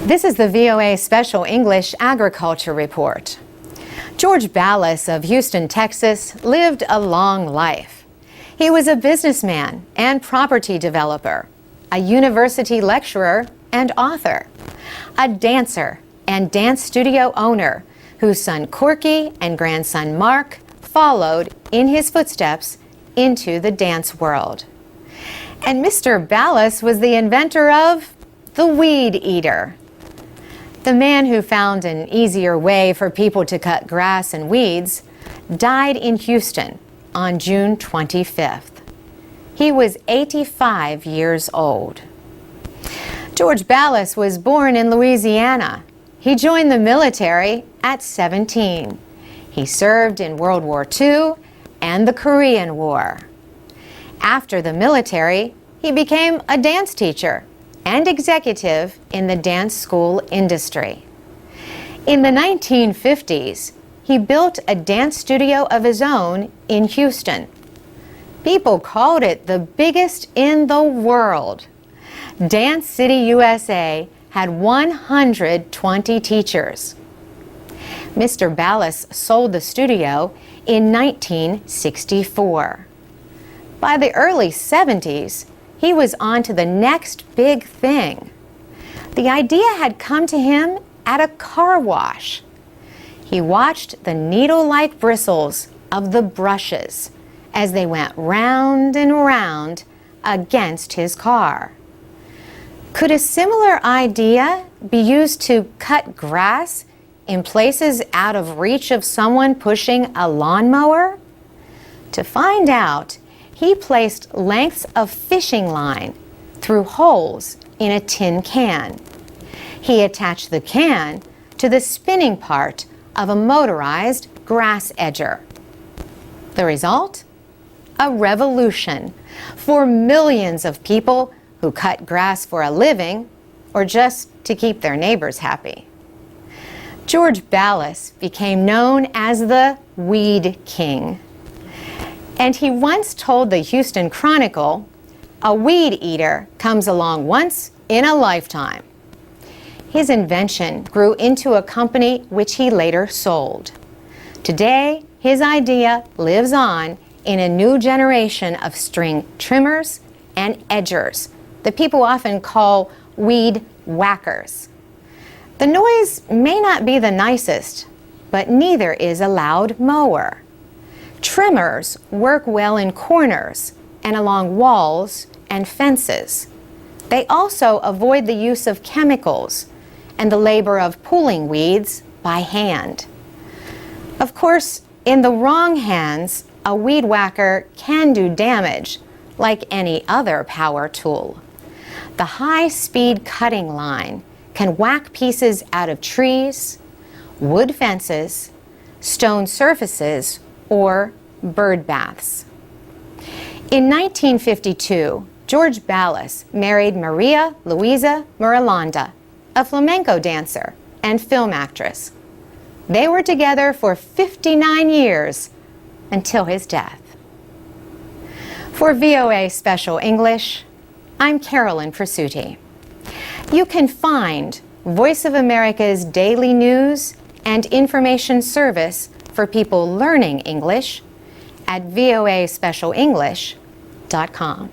This is the VOA Special English Agriculture Report. George Ballas of Houston, Texas, lived a long life. He was a businessman and property developer, a university lecturer and author, a dancer and dance studio owner whose son Corky and grandson Mark followed in his footsteps into the dance world. And Mr. Ballas was the inventor of the weed eater. The man who found an easier way for people to cut grass and weeds died in Houston on June 25th. He was 85 years old. George Ballas was born in Louisiana. He joined the military at 17. He served in World War II and the Korean War. After the military, he became a dance teacher and executive in the dance school industry. In the 1950s, he built a dance studio of his own in Houston. People called it the biggest in the world. Dance City, USA had 120 teachers. Mr. Ballas sold the studio in 1964. By the early 70s, he was on to the next big thing. The idea had come to him at a car wash. He watched the needle-like bristles of the brushes as they went round and round against his car. Could a similar idea be used to cut grass in places out of reach of someone pushing a lawnmower? To find out, he placed lengths of fishing line through holes in a tin can. He attached the can to the spinning part of a motorized grass edger. The result? A revolution for millions of people who cut grass for a living or just to keep their neighbors happy. George Ballas became known as the Weed King. And he once told the Houston Chronicle, "A weed eater comes along once in a lifetime." His invention grew into a company which he later sold. Today, his idea lives on in a new generation of string trimmers and edgers that people often call weed whackers. The noise may not be the nicest, but neither is a loud mower. Trimmers work well in corners and along walls and fences. They also avoid the use of chemicals and the labor of pulling weeds by hand. Of course, in the wrong hands, a weed whacker can do damage like any other power tool. The high-speed cutting line can whack pieces out of trees, wood fences, stone surfaces, or bird baths. In 1952, George Ballas married Maria Luisa Mirolanda, a flamenco dancer and film actress. They were together for 59 years until his death. For VOA Special English, I'm Carolyn Presutti. You can find Voice of America's daily news and information service for people learning English at voaspecialenglish.com.